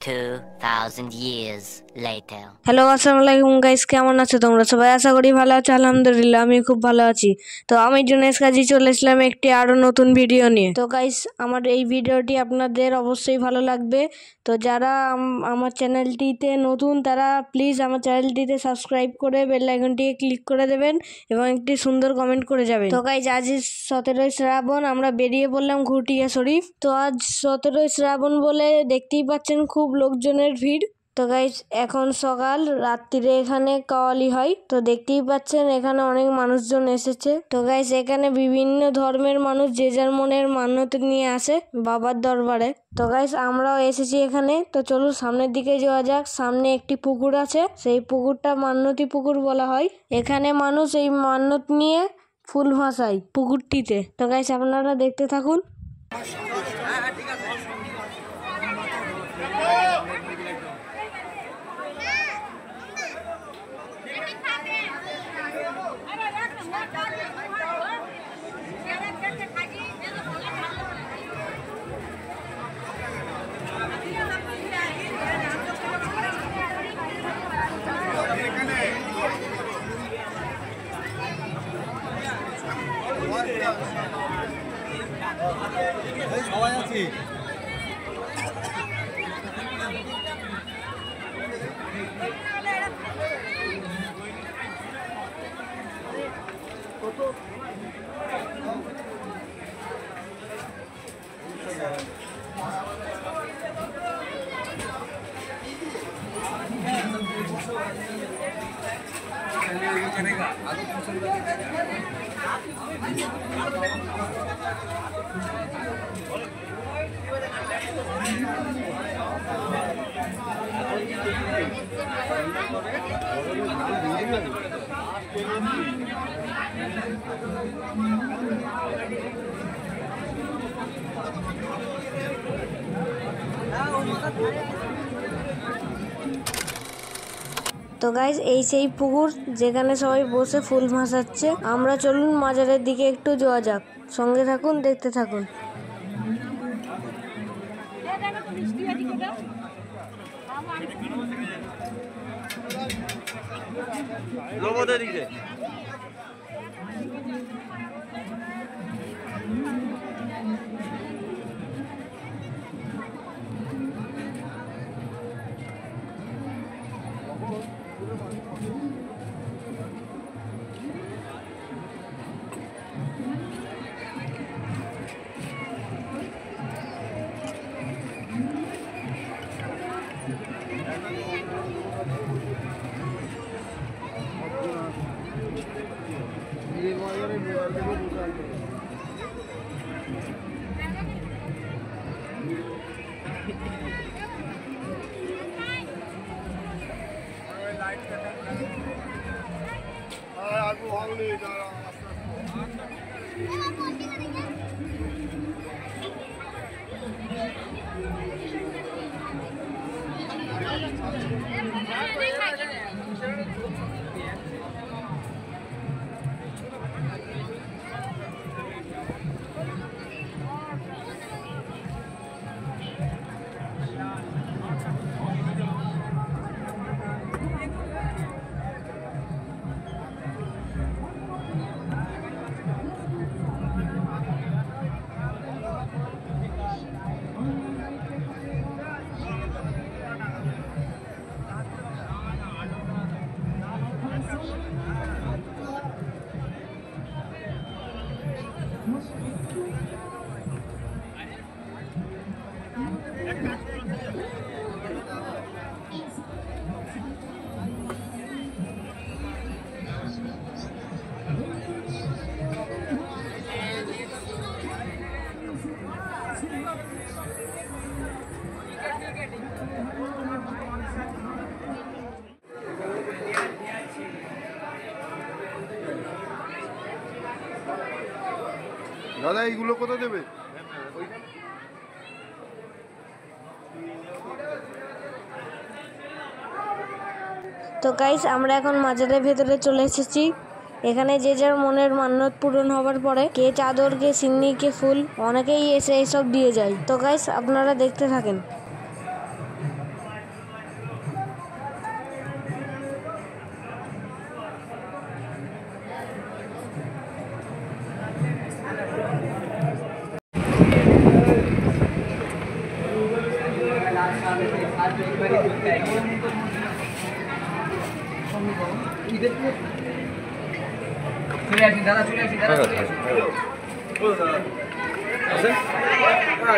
2,000 years later. Hello, আসসালামু আলাইকুম guys, কেমন আছো তোমরা সবাই? আশা করি ভালো আছো। আলহামদুলিল্লাহ আমি খুব ভালো আছি। তো আমি জুনেস কাজী চলে এসলাম একটি আরো নতুন ভিডিও নিয়ে। তো গাইস, আমার এই ভিডিওটি আপনাদের অবশ্যই ভালো লাগবে। তো যারা আমার চ্যানেলটিতে নতুন তারা প্লিজ আমার চ্যানেলটিতে সাবস্ক্রাইব করে বেল আইকনটিকে ক্লিক করে দেবেন এবং একটি সুন্দর কমেন্ট করে যাবেন। তো গাইস, আজ 17ই শ্রাবণ, আমরা বেরিয়ে পড়লাম ঘুটিয়া শরীফ। তো আজ 17ই শ্রাবণ বলে দেখতেই পাচ্ছেন খুব লোকজনের ভিড়। তো গাইস, এখন সকাল, রাত্রিরে এখানে কাওয়ালি হয়। তো দেখতেই পাচ্ছেন এখানে অনেক মানুষজন এসেছে। তো গাইস, এখানে বিভিন্ন ধর্মের মানুষ যে যার মনের মান্যত নিয়ে আসে বাবার দরবারে। তো গাইস, আমরাও এসেছি এখানে। তো চলুন সামনের দিকে যাওয়া যাক। সামনে একটি পুকুর আছে, সেই পুকুরটা মান্যতি পুকুর বলা হয়। এখানে মানুষ এই মান্যত নিয়ে ফুল ভাসায় পুকুরটিতে। তো গাইস, আপনারা দেখতে থাকুন। সবাই আছি। তো গাইস, এই সেই পুকুর যেখানে সবাই বসে ফুল ভাসাচ্ছে। আমরা চলুন মাজারের দিকে একটু যাওয়া যাক। সঙ্গে থাকুন, দেখতে থাকুন। দাদা এইগুলো কোথা দেবে? তো গাইস, আমরা এখন মাজারের ভেতরে চলে এসেছি। এখানে যে যার মনের মান্যত পূরণ হবার পরে কে চাদর, কে সিন্নি, কে ফুল, অনেকেই এসে এইসব দিয়ে যায়। তো গাইস, আপনারা দেখতে থাকেন।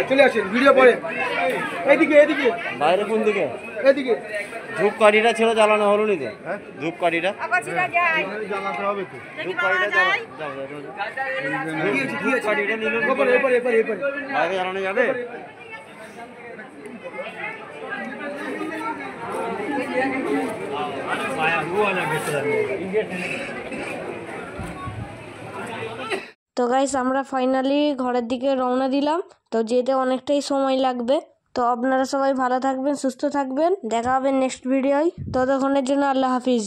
চলে আসেন ভিডিও পরে এইদিকে এইদিকে বাইরে কোন দিকে এইদিকে ধূপকাঠিটা ছিল জ্বালানো হলো নি তো ধূপকাঠিটা জানাতে হবে তো ধূপকাঠিটা ধূপকাঠিটা নিল বাইরে জ্বালানো যাবে তো গাইস আমরা ফাইনালি ঘরের দিকে রওনা দিলাম। তো যেতে অনেকটাই সময় লাগবে। তো আপনারা সবাই ভালো থাকবেন, সুস্থ থাকবেন, দেখা হবে নেক্সট ভিডিওয়। ততক্ষণের জন্য আল্লাহ হাফিজ।